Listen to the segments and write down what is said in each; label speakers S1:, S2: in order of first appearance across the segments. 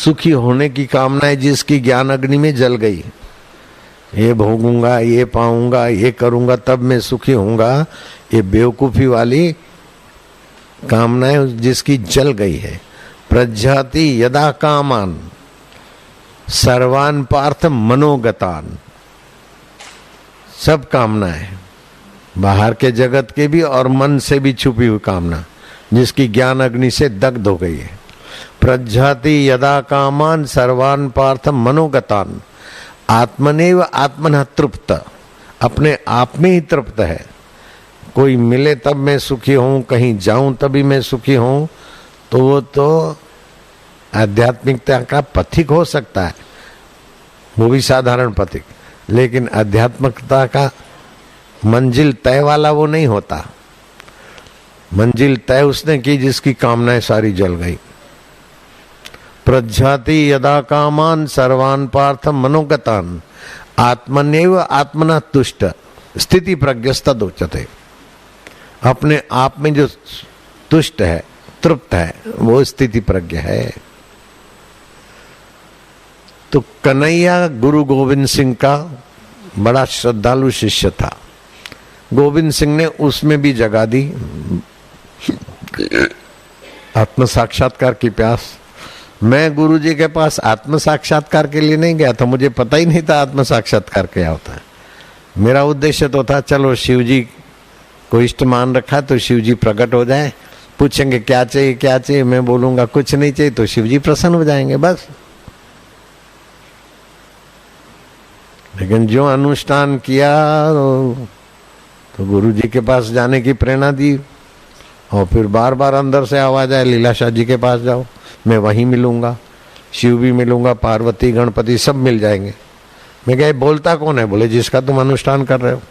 S1: सुखी होने की कामना है जिसकी ज्ञान अग्नि में जल गई। ये भोगूंगा, ये पाऊंगा, ये करूंगा तब मैं सुखी होऊंगा, ये बेवकूफी वाली कामना है जिसकी जल गई है। प्रज्ञाति यदा कामान सर्वान पार्थ मनोगतान। सब कामना है, बाहर के जगत के भी और मन से भी छुपी हुई कामना जिसकी ज्ञान अग्नि से दग्ध हो गई है। प्रज्ञाति यदा कामान सर्वान पार्थ मनोगतान आत्मनेव आत्मनः तृप्त। अपने आप में ही तृप्त है। कोई मिले तब मैं सुखी हूं, कहीं जाऊं तभी मैं सुखी हूं, तो वो तो आध्यात्मिकता का पथिक हो सकता है, वो भी साधारण पथिक, लेकिन आध्यात्मिकता का मंजिल तय वाला वो नहीं होता। मंजिल तय उसने की जिसकी कामनाएं सारी जल गई। प्रज्ञाति यदा कामान सर्वान पार्थ मनोगतान आत्मनेव आत्मना तुष्ट स्थिति प्रज्ञस्तद उच्यते। अपने आप में जो तुष्ट है, तृप्त है, वो स्थिति प्रज्ञ है। तो कन्हैया गुरु गोविंद सिंह का बड़ा श्रद्धालु शिष्य था। गोविंद सिंह ने उसमें भी जगा दी आत्म साक्षात्कार की प्यास। मैं गुरु जी के पास आत्म साक्षात्कार के लिए नहीं गया था, मुझे पता ही नहीं था आत्म साक्षात्कार क्या होता है। मेरा उद्देश्य तो था चलो शिव जी को इष्ट मान रखा तो शिव जी प्रकट हो जाए, पूछेंगे क्या चाहिए क्या चाहिए, मैं बोलूंगा कुछ नहीं चाहिए तो शिव जी प्रसन्न हो जाएंगे बस। लेकिन जो अनुष्ठान किया तो गुरु जी के पास जाने की प्रेरणा दी और फिर बार बार अंदर से आवाज आए लीलाशाह जी के पास जाओ, मैं वहीं मिलूंगा, शिव भी मिलूंगा, पार्वती गणपति सब मिल जाएंगे। मैं कहा बोलता कौन है? बोले जिसका तुम अनुष्ठान कर रहे हो।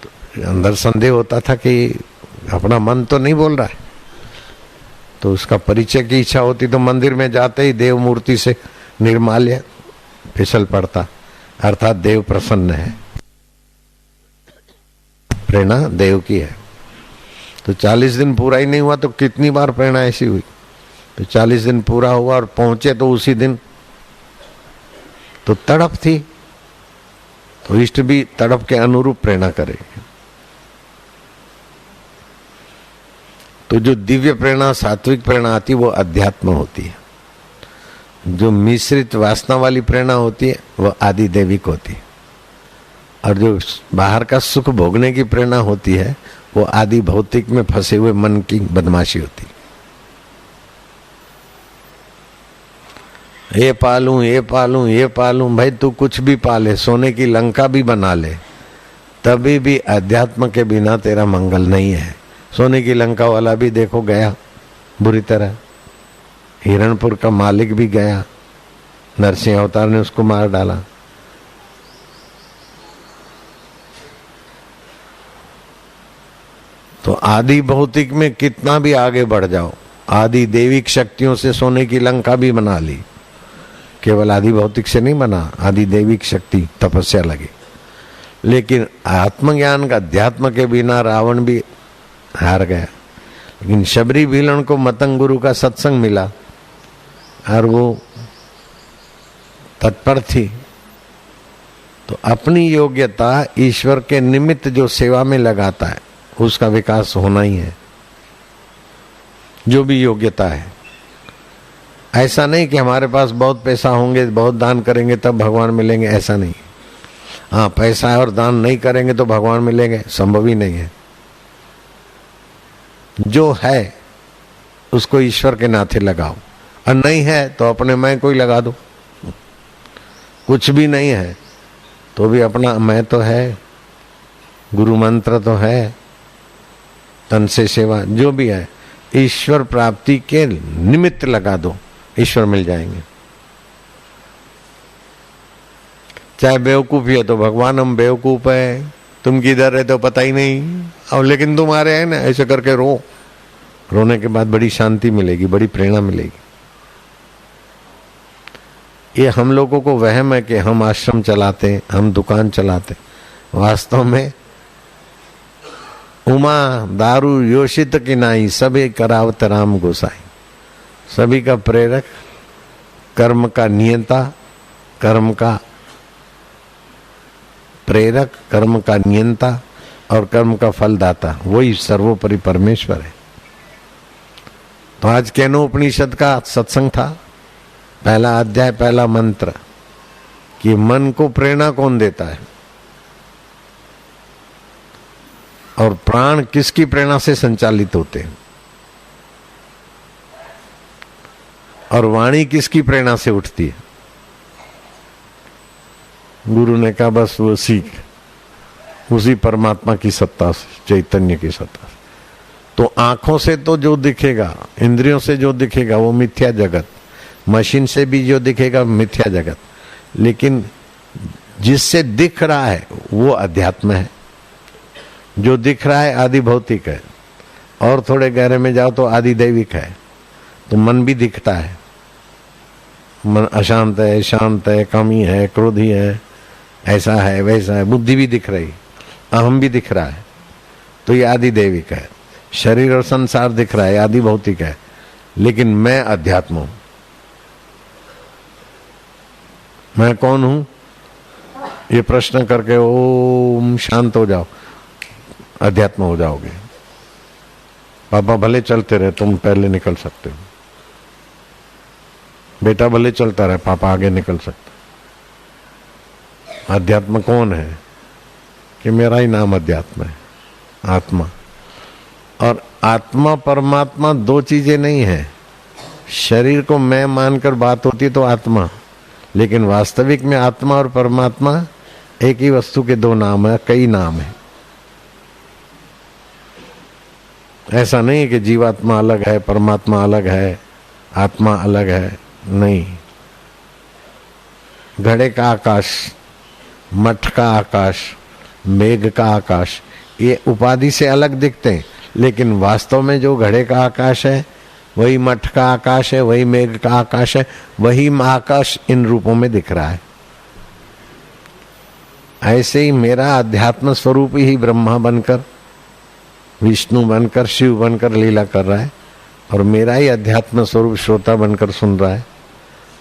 S1: तो अंदर संदेह होता था कि अपना मन तो नहीं बोल रहा है, तो उसका परिचय की इच्छा होती तो मंदिर में जाते ही देव मूर्ति से निर्माल्य फिसल पड़ता, अर्थात देव प्रसन्न है, प्रेरणा देव की है। तो 40 दिन पूरा ही नहीं हुआ तो कितनी बार प्रेरणा ऐसी हुई। तो 40 दिन पूरा हुआ और पहुंचे तो उसी दिन, तो तड़प थी, तो इष्ट भी तड़प के अनुरूप प्रेरणा करेगी। तो जो दिव्य प्रेरणा, सात्विक प्रेरणा आती है वो अध्यात्म होती है। जो मिश्रित वासना वाली प्रेरणा होती है वो आदि दैविक होती है। और जो बाहर का सुख भोगने की प्रेरणा होती है वो आदि भौतिक में फंसे हुए मन की बदमाशी होती है। ये पालूं, ये पालूं, ये पालूं, भाई तू कुछ भी पाले, सोने की लंका भी बना ले, तभी भी अध्यात्म के बिना तेरा मंगल नहीं है। सोने की लंका वाला भी देखो गया बुरी तरह, हिरणपुर का मालिक भी गया, नरसिंह अवतार ने उसको मार डाला। तो आदि भौतिक में कितना भी आगे बढ़ जाओ, आदि दैविक शक्तियों से सोने की लंका भी बना ली, केवल आदि भौतिक से नहीं बना, आदि दैविक शक्ति तपस्या लगी। लेकिन आत्मज्ञान का अध्यात्म के बिना रावण भी हार गया। लेकिन शबरी भीलन को मतंग गुरु का सत्संग मिला और वो तत्पर थी, तो अपनी योग्यता ईश्वर के निमित्त जो सेवा में लगाता है उसका विकास होना ही है। जो भी योग्यता है, ऐसा नहीं कि हमारे पास बहुत पैसा होंगे, बहुत दान करेंगे तब भगवान मिलेंगे, ऐसा नहीं। हाँ, पैसा है और दान नहीं करेंगे तो भगवान मिलेंगे, संभव ही नहीं है। जो है उसको ईश्वर के नाते लगाओ, और नहीं है तो अपने मैं कोई लगा दो। कुछ भी नहीं है तो भी अपना मैं तो है, गुरु मंत्र तो है, तन से सेवा जो भी है, ईश्वर प्राप्ति के निमित्त लगा दो, ईश्वर मिल जाएंगे। चाहे बेवकूफी है तो भगवान हम बेवकूफ है, तुम किधर है तो पता ही नहीं, और लेकिन तुम्हारे है ना, ऐसे करके रो, रोने के बाद बड़ी शांति मिलेगी, बड़ी प्रेरणा मिलेगी। ये हम लोगों को वहम है कि हम आश्रम चलाते, हम दुकान चलाते, वास्तव में उमा दारू योषित की नाई, सभी करावत राम गोसाई, सभी का प्रेरक कर्म का नियंता, कर्म का प्रेरक, कर्म का नियंता और कर्म का फलदाता वही सर्वोपरि परमेश्वर है। तो आज केनोपनिषद का सत्संग था, पहला अध्याय, पहला मंत्र कि मन को प्रेरणा कौन देता है और प्राण किसकी प्रेरणा से संचालित होते हैं और वाणी किसकी प्रेरणा से उठती है। गुरु ने कहा बस वो सीख उसी परमात्मा की सत्ता से, चैतन्य की सत्ता से। तो आंखों से तो जो दिखेगा, इंद्रियों से जो दिखेगा वो मिथ्या जगत, मशीन से भी जो दिखेगा मिथ्या जगत, लेकिन जिससे दिख रहा है वो अध्यात्म है। जो दिख रहा है आदि भौतिक है और थोड़े गहरे में जाओ तो आदि दैविक है। तो मन भी दिखता है, मन अशांत है, शांत है, कामी है, क्रोधी है, ऐसा है वैसा है। बुद्धि भी दिख रही, अहम भी दिख रहा है, तो ये आदि दैविक है। शरीर और संसार दिख रहा है, आदि भौतिक है, लेकिन मैं अध्यात्म हूं। मैं कौन हूं ये प्रश्न करके ओम शांत हो जाओ, अध्यात्म हो जाओगे। पापा भले चलते रहे, तुम पहले निकल सकते हो। बेटा भले चलता रहे, पापा आगे निकल सकते। अध्यात्म कौन है कि मेरा ही नाम अध्यात्म है, आत्मा। और आत्मा परमात्मा दो चीजें नहीं है। शरीर को मैं मानकर बात होती तो आत्मा, लेकिन वास्तविक में आत्मा और परमात्मा एक ही वस्तु के दो नाम है, कई नाम है। ऐसा नहीं है कि जीवात्मा अलग है, परमात्मा अलग है, आत्मा अलग है, नहीं। घड़े का आकाश, मठ का आकाश, मेघ का आकाश, ये उपाधि से अलग दिखते हैं, लेकिन वास्तव में जो घड़े का आकाश है वही मठ का आकाश है, वही मेघ का आकाश है, वही आकाश इन रूपों में दिख रहा है। ऐसे ही मेरा अध्यात्म स्वरूप ही ब्रह्मा बनकर, विष्णु बनकर, शिव बनकर लीला कर रहा है, और मेरा ही अध्यात्म स्वरूप श्रोता बनकर सुन रहा है,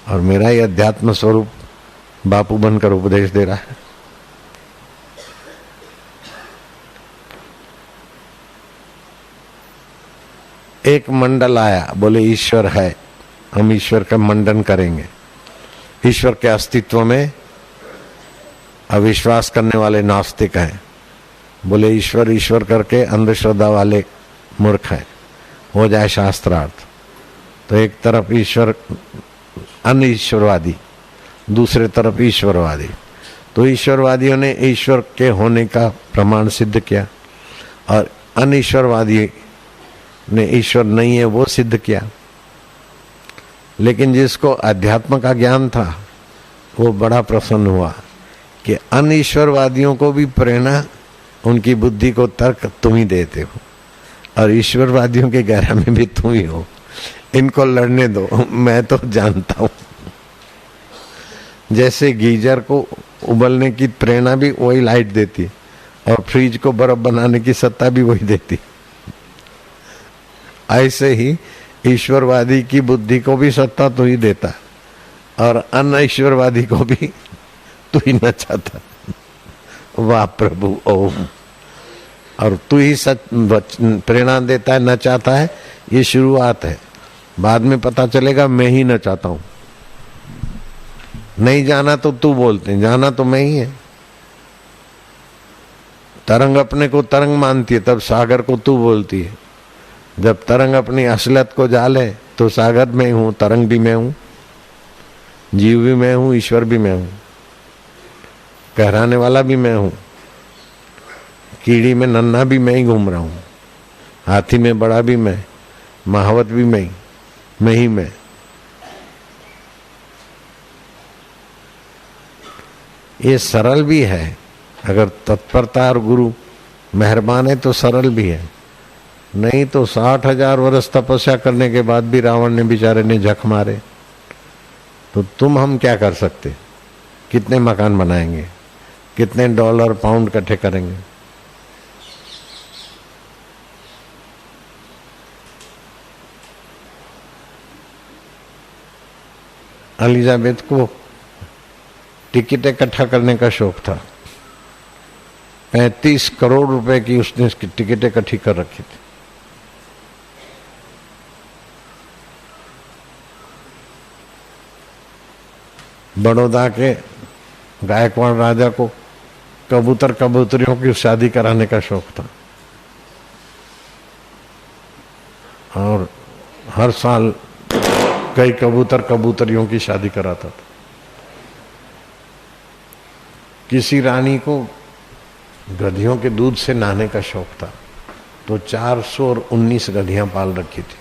S1: और मेरा ही अध्यात्म स्वरूप बापू बनकर उपदेश दे रहा है। एक मंडल आया, बोले ईश्वर है, हम ईश्वर का मंडन करेंगे। ईश्वर के अस्तित्व में अविश्वास करने वाले नास्तिक हैं। बोले ईश्वर ईश्वर करके अंधश्रद्धा वाले मूर्ख हैं, हो जाए शास्त्रार्थ। तो एक तरफ ईश्वर अनईश्वरवादी, दूसरे तरफ ईश्वरवादी। तो ईश्वरवादियों ने ईश्वर के होने का प्रमाण सिद्ध किया, और अनईश्वरवादी ने ईश्वर नहीं है वो सिद्ध किया। लेकिन जिसको अध्यात्म का ज्ञान था वो बड़ा प्रसन्न हुआ कि अनईश्वरवादियों को भी प्रेरणा, उनकी बुद्धि को तर्क तुम ही देते हो, और ईश्वरवादियों के गहरा में भी तुम ही हो। इनको लड़ने दो, मैं तो जानता हूं। जैसे गीजर को उबलने की प्रेरणा भी वही लाइट देती, और फ्रिज को बर्फ बनाने की सत्ता भी वही देती। ऐसे ही ईश्वरवादी की बुद्धि को भी सत्ता तू ही देता, और अनईश्वरवादी को भी तू ही नचाता। वाह प्रभु ओम। और तू ही सच प्रेरणा देता है, नचाता है। ये शुरुआत है, बाद में पता चलेगा मैं ही नचाता हूं। नहीं जाना तो तू बोलते, जाना तो मैं ही है। तरंग अपने को तरंग मानती है, तब सागर को तू बोलती है। जब तरंग अपनी असलियत को जाले तो सागर में हूं, तरंग भी मैं हूं, जीव भी मैं हूं, ईश्वर भी मैं हूं, कहराने वाला भी मैं हूं, कीड़ी में नन्हा भी मैं ही घूम रहा हूं, हाथी में बड़ा भी मैं, महावत भी मैं ही मैं। ये सरल भी है, अगर तत्परता और गुरु मेहरबान है तो सरल भी है। नहीं तो 60,000 वर्ष तपस्या करने के बाद भी रावण ने बेचारे ने झक मारे, तो तुम हम क्या कर सकते? कितने मकान बनाएंगे, कितने डॉलर पाउंड इकट्ठे करेंगे? एलिजाबेथ को टिकट इकट्ठा करने का शौक था। 35 करोड़ रुपए की उसने इसकी टिकट इकट्ठी कर रखी थी। बड़ौदा के गायकवाड़ राजा को कबूतरियों की शादी कराने का शौक था और हर साल कई कबूतरियों की शादी कराता था। किसी रानी को गधियों के दूध से नहाने का शौक था तो 419 गधियां पाल रखी थी।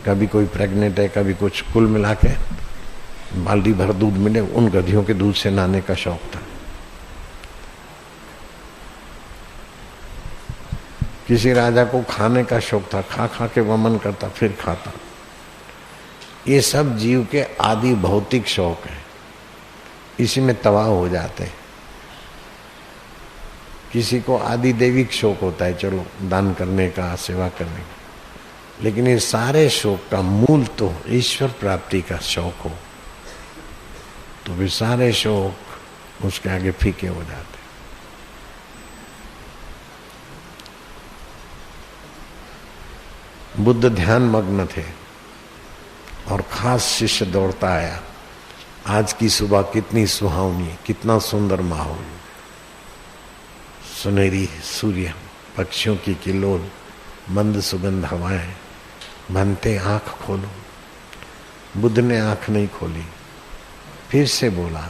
S1: कभी कोई प्रेग्नेंट है, कभी कुछ, कुल मिला के बाल्टी भर दूध मिले, उन गधियों के दूध से नहाने का शौक था। किसी राजा को खाने का शौक था, खा खा के वमन करता फिर खाता। ये सब जीव के आदि भौतिक शौक है, इसी में तबाह हो जाते हैं। किसी को आदि दैविक शौक होता है, चलो दान करने का, सेवा करने का, लेकिन ये सारे शौक का मूल तो ईश्वर प्राप्ति का शौक हो तो वे सारे शौक उसके आगे फीके हो जाते। बुद्ध ध्यान मग्न थे और खास शिष्य दौड़ता आया। आज की सुबह कितनी सुहावनी, कितना सुंदर माहौल, सुनहरी सूर्य, पक्षियों की किलोल, मंद सुगंध हवाएं, बनते आंख खोलो। बुद्ध ने आंख नहीं खोली, फिर से बोला,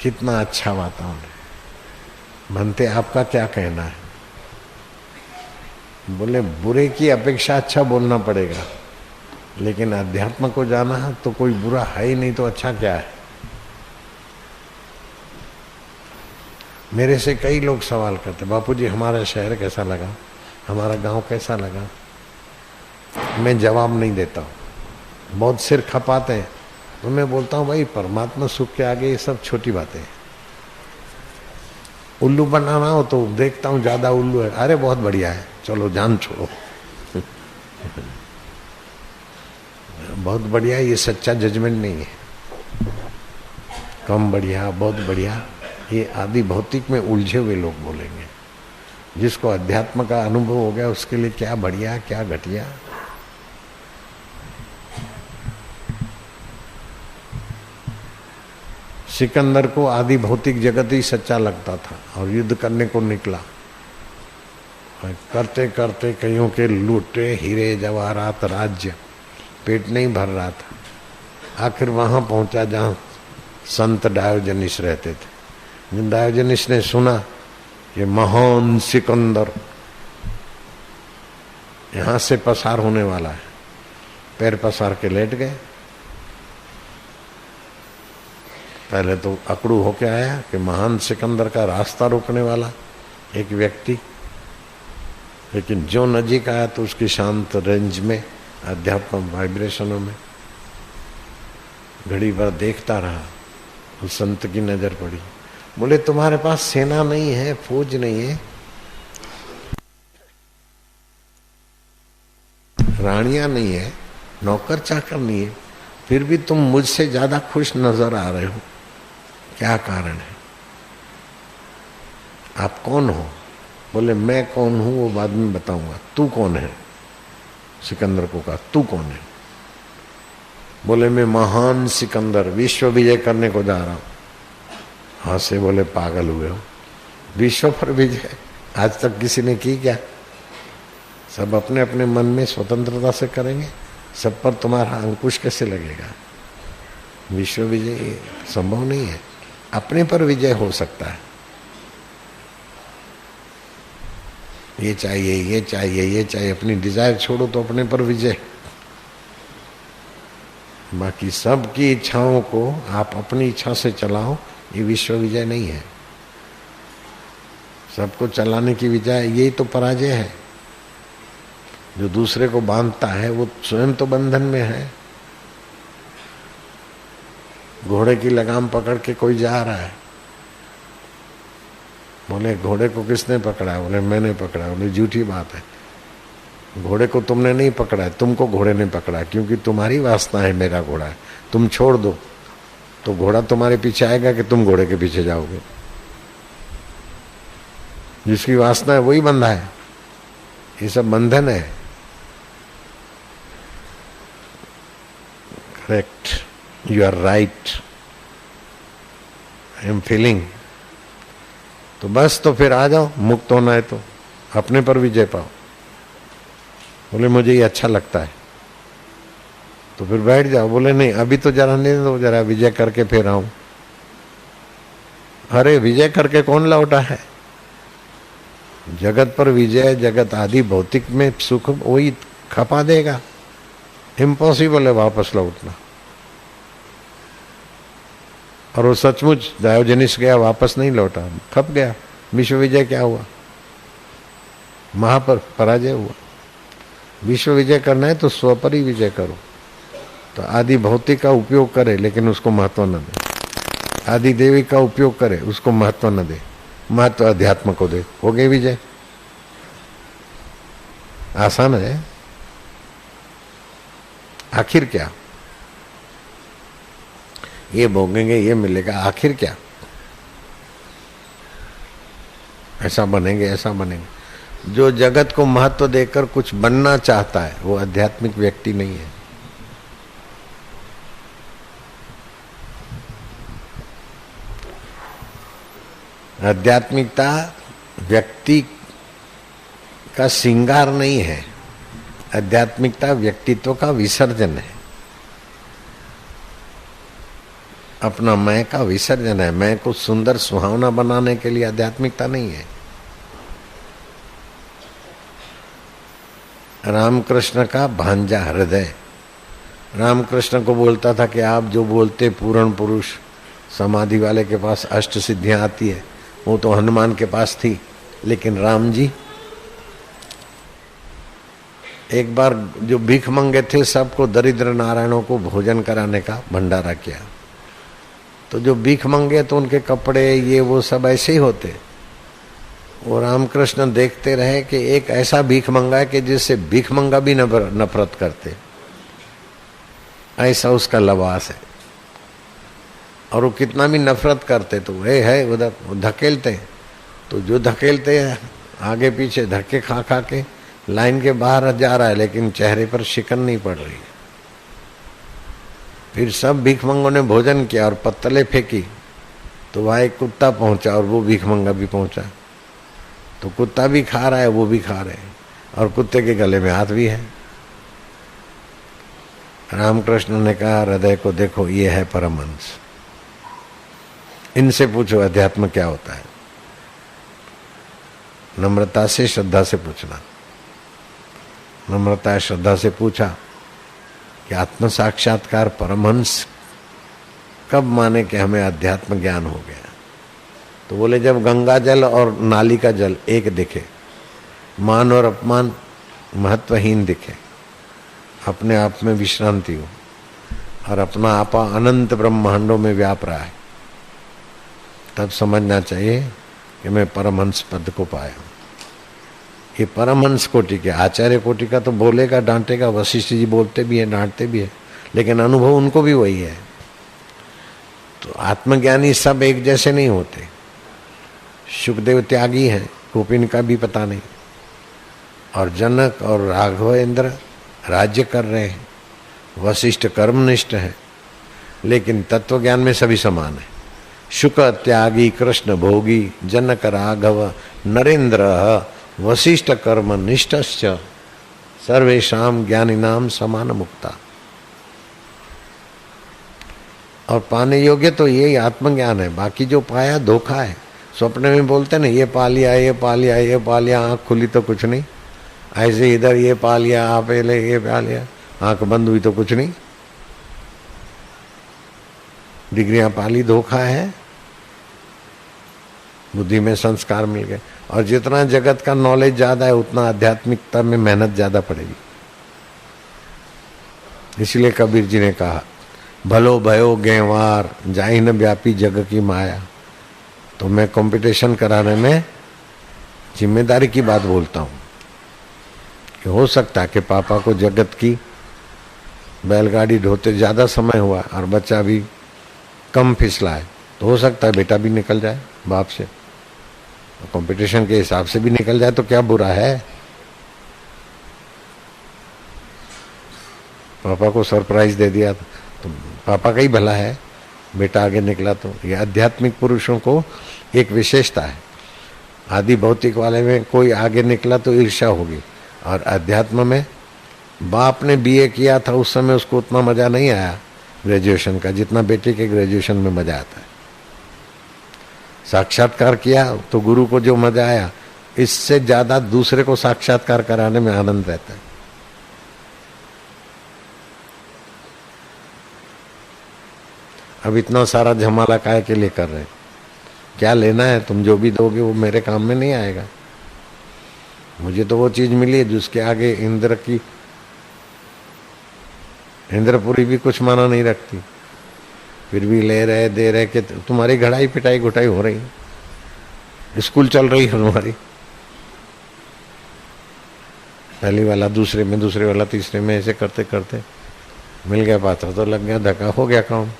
S1: कितना अच्छा वातावरण है। बनते आपका क्या कहना है? बोले बुरे की अपेक्षा अच्छा बोलना पड़ेगा, लेकिन अध्यात्म को जाना है तो कोई बुरा है ही नहीं, तो अच्छा क्या है? मेरे से कई लोग सवाल करते, बापूजी हमारा शहर कैसा लगा, हमारा गांव कैसा लगा। मैं जवाब नहीं देता हूँ, बहुत सिर खपाते हैं तो मैं बोलता हूँ भाई परमात्मा सुख के आगे ये सब छोटी बातें हैं। उल्लू बनाना हो तो देखता हूँ ज्यादा उल्लू है, अरे बहुत बढ़िया है, चलो जान छोड़ो। बहुत बढ़िया, ये सच्चा जजमेंट नहीं है। कम बढ़िया, बहुत बढ़िया, ये आदि भौतिक में उलझे हुए लोग बोलेंगे। जिसको अध्यात्म का अनुभव हो गया उसके लिए क्या बढ़िया क्या घटिया। सिकंदर को आदि भौतिक जगत ही सच्चा लगता था और युद्ध करने को निकला। करते करते कईयों के लूटे हीरे जवाहरात राज्य, पेट नहीं भर रहा था। आखिर वहां पहुंचा जहां संत डायोजनीस रहते थे। डायोजनीस ने सुना कि महान सिकंदर यहां से पसार होने वाला है, पैर पसार के लेट गए। पहले तो अकड़ू होके आया कि महान सिकंदर का रास्ता रोकने वाला एक व्यक्ति, लेकिन जो नजीक आया तो उसकी शांत रेंज में, अध्यात्म वाइब्रेशनों में घड़ी भर देखता रहा। उस संत की नजर पड़ी, बोले तुम्हारे पास सेना नहीं है, फौज नहीं है, रानियां नहीं है, नौकर चाकर नहीं है, फिर भी तुम मुझसे ज्यादा खुश नजर आ रहे हो, क्या कारण है? आप कौन हो? बोले मैं कौन हूं वो बाद में बताऊंगा, तू कौन है? सिकंदर को कहा तू कौन है? बोले मैं महान सिकंदर विश्व विजय करने को जा रहा हूं। हाँ से बोले पागल हुए हो, विश्व पर विजय आज तक किसी ने की क्या? सब अपने अपने मन में स्वतंत्रता से करेंगे, सब पर तुम्हारा अंकुश कैसे लगेगा? विश्व विजय संभव नहीं है, अपने पर विजय हो सकता है। ये चाहिए ये चाहिए ये चाहिए, अपनी डिजायर छोड़ो तो अपने पर विजय। बाकी सबकी इच्छाओं को आप अपनी इच्छा से चलाओ, ये विश्व विजय नहीं है। सबको चलाने की विजय यही तो पराजय है। जो दूसरे को बांधता है वो स्वयं तो बंधन में है। घोड़े की लगाम पकड़ के कोई जा रहा है, बोले घोड़े को किसने पकड़ा? बोले मैंने पकड़ा। बोले झूठी बात है, घोड़े को तुमने नहीं पकड़ा है, तुमको घोड़े ने पकड़ा, क्योंकि तुम्हारी वासना है मेरा घोड़ा है, तुम छोड़ दो तो घोड़ा तुम्हारे पीछे आएगा कि तुम घोड़े के पीछे जाओगे? जिसकी वासना है वही बंधा है। ये सब बंधन है। Correct, you are right, I am feeling. तो बस, तो फिर आ जाओ, मुक्त होना है तो अपने पर विजय पाओ। बोले मुझे ये अच्छा लगता है, तो फिर बैठ जाओ। बोले नहीं अभी तो जरा नहीं दो, जरा विजय करके फिर आऊं। अरे विजय करके कौन लौटा है? जगत पर विजय, जगत आदि भौतिक में सुख वही खपा देगा। इम्पॉसिबल है वापस लौटना। और वो सचमुच डायोजनिस गया, वापस नहीं लौटा, खप गया। विश्व विजय क्या हुआ? महापर पराजय हुआ। विश्व विजय करना है तो स्व पर ही विजय करो। तो आदि भौतिक का उपयोग करे लेकिन उसको महत्व न दे, आदि देवी का उपयोग करे उसको महत्व न दे, महत्व अध्यात्म को दे, हो गई विजय। आसान है। आखिर क्या? ये भोगेंगे, ये मिलेगा, आखिर क्या? ऐसा बनेंगे, ऐसा बनेंगे। जो जगत को महत्व देकर कुछ बनना चाहता है वो आध्यात्मिक व्यक्ति नहीं है। आध्यात्मिकता व्यक्ति का श्रृंगार नहीं है, आध्यात्मिकता व्यक्तित्व का विसर्जन है। अपना मैं का विसर्जन है। मैं को सुंदर सुहावना बनाने के लिए आध्यात्मिकता नहीं है। रामकृष्ण का भांजा हृदय रामकृष्ण को बोलता था कि आप जो बोलते पूर्ण पुरुष समाधि वाले के पास अष्ट सिद्धियां आती है, वो तो हनुमान के पास थी, लेकिन राम जी एक बार जो भीख मंगे थे सबको, दरिद्र नारायणों को भोजन कराने का भंडारा किया। तो जो भीख मंगे तो उनके कपड़े ये वो सब ऐसे ही होते। वो रामकृष्ण देखते रहे कि एक ऐसा भीख मंगा है कि जिससे भीख मंगा भी नफरत करते, ऐसा उसका लबास है। और वो कितना भी नफरत करते तो वह है उधर धकेलते। तो जो धकेलते हैं आगे पीछे धक्के खा खा के लाइन के बाहर जा रहा है, लेकिन चेहरे पर शिकन नहीं पड़ रही। फिर सब भीखमंगों ने भोजन किया और पत्तले फेंकी, तो वहाँ एक कुत्ता पहुंचा और वो भीखमंगा भी पहुंचा। तो कुत्ता भी खा रहा है, वो भी खा रहे हैं, और कुत्ते के गले में हाथ भी है। रामकृष्ण ने कहा हृदय को देखो, ये है परमहंस, इनसे पूछो अध्यात्म क्या होता है। नम्रता से श्रद्धा से पूछना। नम्रता श्रद्धा से पूछा कि आत्म साक्षात्कार परमहंस कब माने कि हमें अध्यात्म ज्ञान हो गया? तो बोले जब गंगा जल और नाली का जल एक दिखे, मान और अपमान महत्वहीन दिखे, अपने आप में विश्रांति हो और अपना आपा अनंत ब्रह्मांडों में व्याप रहा है, तब समझना चाहिए कि मैं परमहंस पद को पाया। ये परमहंस कोटि के, आचार्य कोटि का तो बोलेगा डांटेगा, वशिष्ठ जी बोलते भी है डांटते भी है, लेकिन अनुभव उनको भी वही है। तो आत्मज्ञानी सब एक जैसे नहीं होते। शुकदेव त्यागी हैं, कौपिन का भी पता नहीं, और जनक और राघवेंद्र राज्य कर रहे हैं, वशिष्ठ कर्मनिष्ठ है, लेकिन तत्व ज्ञान में सभी समान है। शुक त्यागी कृष्ण भोगी, जनक राघव नरेंद्र वशिष्ठ कर्म निष्ठश्च सर्वेषाम ज्ञानिनाम समान मुक्ता। और पाने योग्य तो यही आत्मज्ञान है, बाकी जो पाया धोखा है। स्वप्न में बोलते ना ये पा लिया, ये पा लिया, ये पा लिया, आँख खुली तो कुछ नहीं, ऐसे इधर ये पा लिया, आप ये पा लिया, आँख बंद हुई तो कुछ नहीं, डिग्रियां पाली, धोखा है। बुद्धि में संस्कार मिल गए, और जितना जगत का नॉलेज ज्यादा है उतना आध्यात्मिकता में मेहनत ज्यादा पड़ेगी। इसलिए कबीर जी ने कहा भलो भयो गेवार जाहि न व्यापी जग की माया। तो मैं कंपटीशन कराने में जिम्मेदारी की बात बोलता हूँ कि हो सकता है कि पापा को जगत की बैलगाड़ी ढोते ज़्यादा समय हुआ और बच्चा भी कम फिसला है तो हो सकता है बेटा भी निकल जाए बाप से, कंपटीशन के हिसाब से भी निकल जाए तो क्या बुरा है। पापा को सरप्राइज दे दिया तो पापा का ही भला है, बेटा आगे निकला तो। ये आध्यात्मिक पुरुषों को एक विशेषता है। आदि भौतिक वाले में कोई आगे निकला तो ईर्ष्या होगी, और अध्यात्म में बाप ने बीए किया था उस समय उसको उतना मजा नहीं आया ग्रेजुएशन का जितना बेटे के ग्रेजुएशन में मजा आता है। साक्षात्कार किया तो गुरु को जो मजा आया इससे ज्यादा दूसरे को साक्षात्कार कराने में आनंद रहता है। अब इतना सारा झमाला काहे के लिए कर रहे हैं? क्या लेना है? तुम जो भी दोगे वो मेरे काम में नहीं आएगा। मुझे तो वो चीज मिली है जिसके आगे इंद्र की इंद्रपुरी भी कुछ माना नहीं रखती, फिर भी ले रहे दे रहे कि तुम्हारी घड़ाई पिटाई घुटाई हो रही, स्कूल चल रही है तुम्हारी, पहली वाला दूसरे में, दूसरे वाला तीसरे में, ऐसे करते करते मिल गया पात्र तो लग गया धक्का, हो गया काम।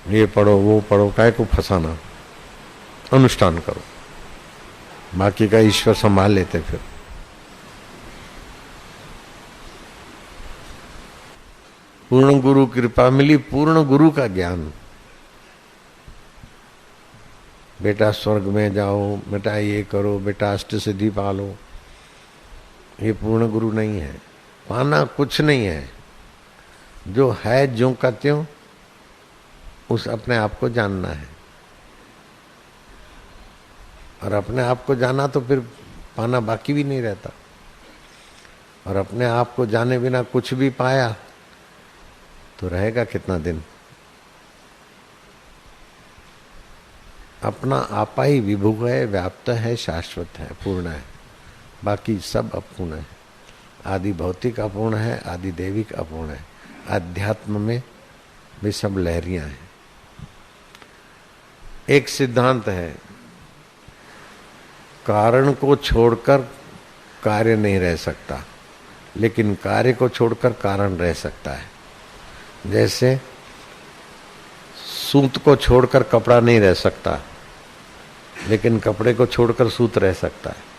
S1: ये पढ़ो वो पढ़ो, काय को फंसाना, अनुष्ठान करो, बाकी का ईश्वर संभाल लेते। फिर पूर्ण गुरु कृपा मिली, पूर्ण गुरु का ज्ञान। बेटा स्वर्ग में जाओ, बेटा ये करो, बेटा अष्ट सिद्धि पालो, ये पूर्ण गुरु नहीं है। पाना कुछ नहीं है, जो है जो का त्यों उस अपने आप को जानना है, और अपने आप को जाना तो फिर पाना बाकी भी नहीं रहता। और अपने आप को जाने बिना कुछ भी पाया तो रहेगा कितना दिन? अपना आपा ही विभु है, व्याप्त है, शाश्वत है, पूर्ण है, बाकी सब अपूर्ण है। आदि भौतिक अपूर्ण है, आदि देविक अपूर्ण है, अध्यात्म में भी सब लहरियां हैं। एक सिद्धांत है, कारण को छोड़कर कार्य नहीं रह सकता, लेकिन कार्य को छोड़कर कारण रह सकता है। जैसे सूत को छोड़कर कपड़ा नहीं रह सकता, लेकिन कपड़े को छोड़कर सूत रह सकता है।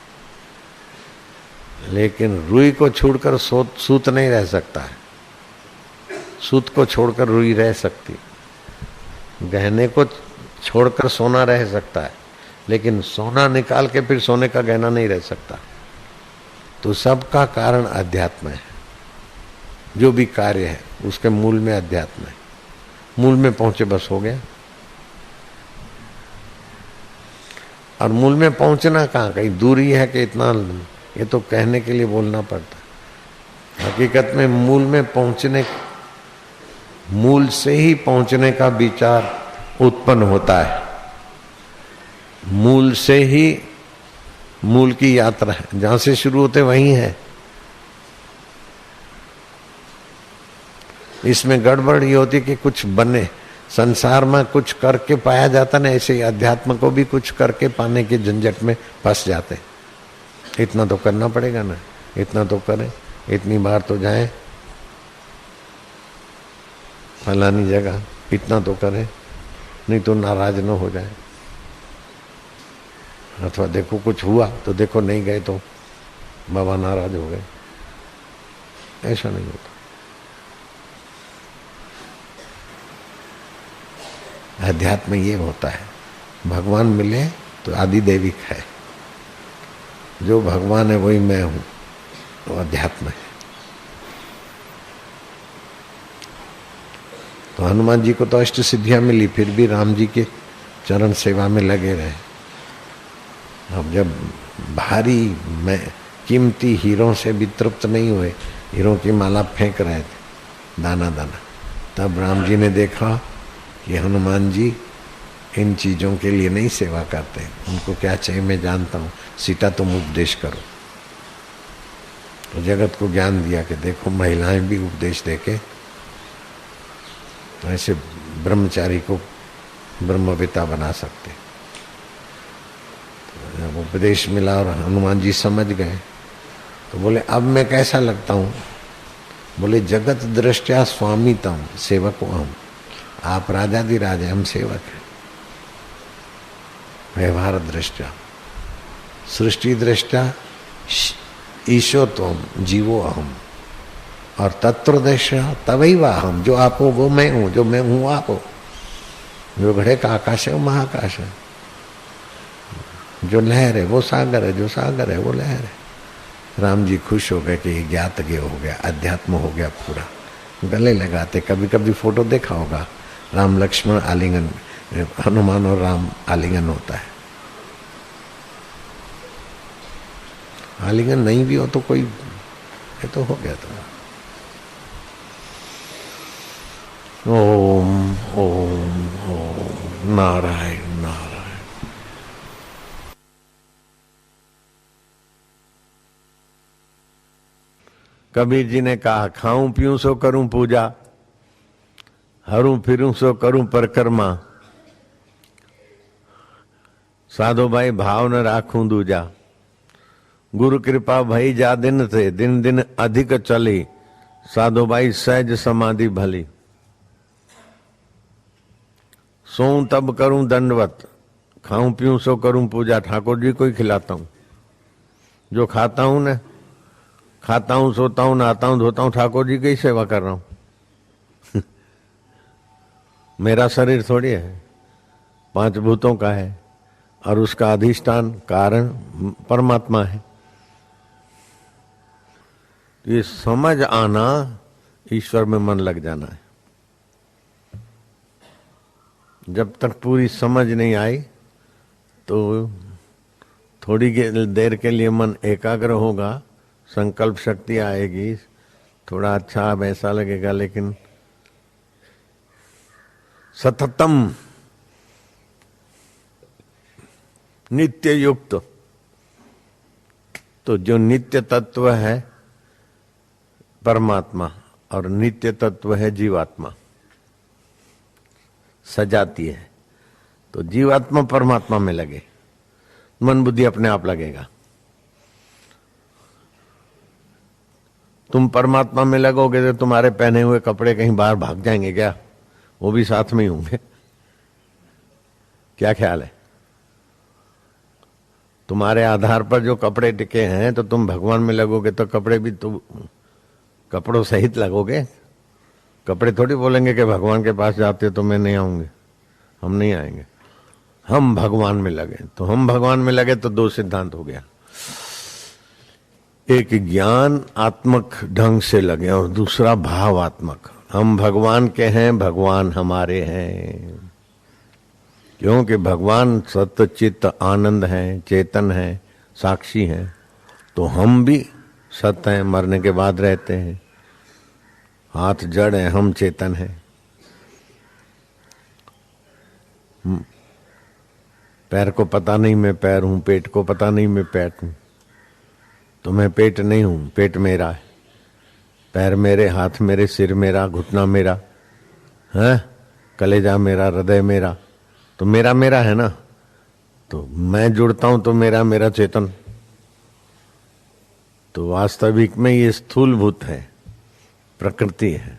S1: लेकिन रुई को छोड़कर सूत नहीं रह सकता है, सूत को छोड़कर रुई रह सकती। गहने को छोड़कर सोना रह सकता है, लेकिन सोना निकाल के फिर सोने का गहना नहीं रह सकता। तो सबका कारण अध्यात्म है। जो भी कार्य है उसके मूल में अध्यात्म है। मूल में पहुंचे बस हो गया। और मूल में पहुंचना कहाँ, कहीं दूरी है कि इतना, ये तो कहने के लिए बोलना पड़ता। हकीकत में मूल में पहुंचने, मूल से ही पहुंचने का विचार उत्पन्न होता है। मूल से ही मूल की यात्रा है, जहां से शुरू होते वहीं है। इसमें गड़बड़ ये होती कि कुछ बने, संसार में कुछ करके पाया जाता ना, ऐसे ही अध्यात्म को भी कुछ करके पाने के झंझट में फंस जाते। इतना तो करना पड़ेगा ना, इतना तो करें, इतनी बार तो जाएं फलानी जगह, इतना तो करें, नहीं तो नाराज न हो जाए। अथवा देखो कुछ हुआ तो देखो नहीं गए तो बाबा नाराज हो गए, ऐसा नहीं होता। अध्यात्म ये होता है, भगवान मिले तो आदि दैविक है, जो भगवान है वही मैं हूं, तो अध्यात्म है। तो हनुमान जी को तो अष्ट सिद्धियां मिली, फिर भी राम जी के चरण सेवा में लगे रहे। अब जब भारी में कीमती हीरों से भी तृप्त नहीं हुए, हीरों की माला फेंक रहे थे दाना दाना, तब राम जी ने देखा कि हनुमान जी इन चीज़ों के लिए नहीं सेवा करते, उनको क्या चाहिए मैं जानता हूँ, सीता तुम उपदेश करो। तो जगत को ज्ञान दिया कि देखो महिलाएं भी उपदेश देके तो ऐसे ब्रह्मचारी को ब्रह्मपिता बना सकते। तो जगत को ज्ञान दिया कि देखो महिलाएं भी उपदेश देके ऐसे ब्रह्मचारी को ब्रह्मपिता बना सकते। जब उपदेश मिला और हनुमान जी समझ गए तो बोले अब मैं कैसा लगता हूँ? बोले जगत दृष्टया स्वामितम सेवक हम, आप राजाधिराज हैं, हम सेवक हैं। व्यवहार दृष्टया, सृष्टि दृष्टया ईशोत्वम जीवो अहम, और तत्व दृष्टया तवैव अहम, जो आप हो वो मैं हूँ, जो मैं हूँ आप हो। जो घड़े का आकाश है वो महाकाश है, जो लहर है वो सागर है, जो सागर है वो लहर है। राम जी खुश हो गए कि ये ज्ञात ज्ञ हो गया, अध्यात्म हो गया पूरा। गले लगाते, कभी कभी फोटो देखा होगा, राम लक्ष्मण आलिंगन, हनुमान और राम आलिंगन होता है। आलिंगन नहीं भी हो तो कोई, ये तो हो गया था। ओम ओम ओम नारायण नारायण। कबीर जी ने कहा, खाऊं पीऊं सो करूं पूजा, हरूं फिरूं सो करूं परिक्रमा, साधो भाई भाव न राखूं दूजा, गुरु कृपा भई जा दिन थे, दिन दिन अधिक चली, साधो भाई सहज समाधि भली। सोऊं तब करूं दंडवत, खाऊं पीऊं सो करूं पूजा, ठाकुर जी को ही खिलाता हूं। जो खाता हूं न, खाता हूं, सोता हूं, नहाता हूं, धोता हूं, ठाकुर जी की ही सेवा कर रहा हूं। मेरा शरीर थोड़ी है, 5 भूतों का है और उसका अधिष्ठान कारण परमात्मा है। ये समझ आना, ईश्वर में मन लग जाना है। जब तक पूरी समझ नहीं आई तो थोड़ी देर के लिए मन एकाग्र होगा, संकल्प शक्ति आएगी, थोड़ा अच्छा वैसा लगेगा, लेकिन सततम नित्य युक्त, तो जो नित्य तत्व है परमात्मा और नित्य तत्व है जीवात्मा, सजाती है। तो जीवात्मा परमात्मा में लगे, मन बुद्धि अपने आप लगेगा। तुम परमात्मा में लगोगे तो तुम्हारे पहने हुए कपड़े कहीं बाहर भाग जाएंगे क्या? वो भी साथ में ही होंगे। क्या ख्याल है? तुम्हारे आधार पर जो कपड़े टिके हैं, तो तुम भगवान में लगोगे तो कपड़े भी तुम कपड़ों सहित लगोगे। कपड़े थोड़ी बोलेंगे कि भगवान के पास जाते तो मैं नहीं आऊंगी, हम नहीं आएंगे। हम भगवान में लगे, तो हम भगवान में लगे तो 2 सिद्धांत हो गया। एक ज्ञान आत्मक ढंग से लगे और दूसरा भावात्मक। हम भगवान के हैं, भगवान हमारे हैं, क्योंकि भगवान सत्य चित्त आनंद है, चेतन है, साक्षी है। तो हम भी सत्य हैं, मरने के बाद रहते हैं। हाथ जड़ है, हम चेतन है। पैर को पता नहीं मैं पैर हूं, पेट को पता नहीं मैं पेट हूं, तो मैं पेट नहीं हूं, पेट मेरा है। पैर मेरे, हाथ मेरे, सिर मेरा, घुटना मेरा है, कलेजा मेरा, हृदय मेरा, तो मेरा मेरा है ना। तो मैं जुड़ता हूं तो मेरा मेरा चेतन। तो वास्तविक में ये स्थूलभूत है, प्रकृति है,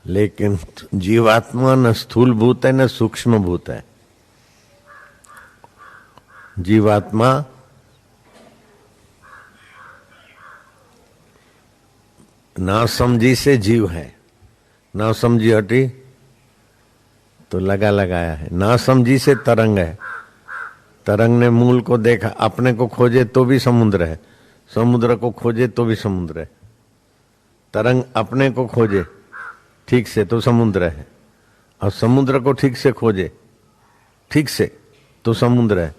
S1: लेकिन जीवात्मा न स्थूलभूत है न सूक्ष्म भूत है। जीवात्मा ना समझी से जीव है, ना समझी हटी तो लगा लगाया है। ना समझी से तरंग है, तरंग ने मूल को देखा, अपने को खोजे तो भी समुद्र है, समुद्र को खोजे तो भी समुद्र है। तरंग अपने को खोजे ठीक से तो समुद्र है, और समुद्र को ठीक से खोजे ठीक से तो समुद्र है।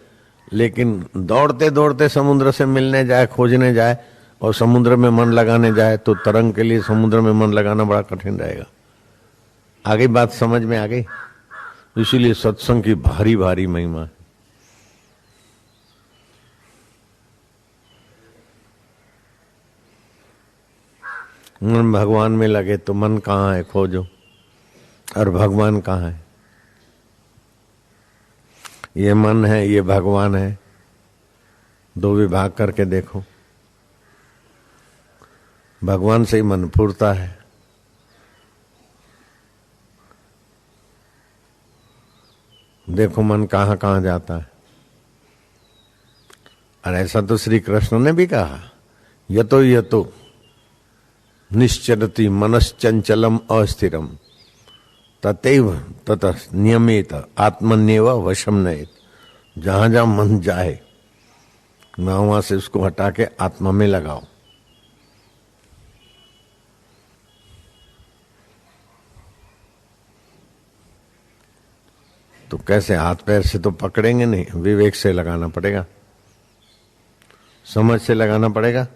S1: लेकिन दौड़ते दौड़ते समुद्र से मिलने जाए, खोजने जाए और समुद्र में मन लगाने जाए तो तरंग के लिए समुद्र में मन लगाना बड़ा कठिन रहेगा। आगे बात समझ में आ गई? इसीलिए सत्संग की भारी भारी महिमा है। मन भगवान में लगे तो मन कहाँ है खोजो, और भगवान कहाँ है? ये मन है, ये भगवान है। दो विभाग करके देखो, भगवान से ही मन फूरता है। देखो मन कहाँ कहाँ जाता है। और ऐसा तो श्री कृष्ण ने भी कहा, यतो यतो निश्चरति मनश्चंचलम अस्थिरम ततैव ततः नियमित आत्मन्येव वशम नयेत। जहां जहां मन जाए ना वहां से उसको हटा के आत्मा में लगाओ। तो कैसे, हाथ पैर से तो पकड़ेंगे नहीं, विवेक से लगाना पड़ेगा, समझ से लगाना पड़ेगा।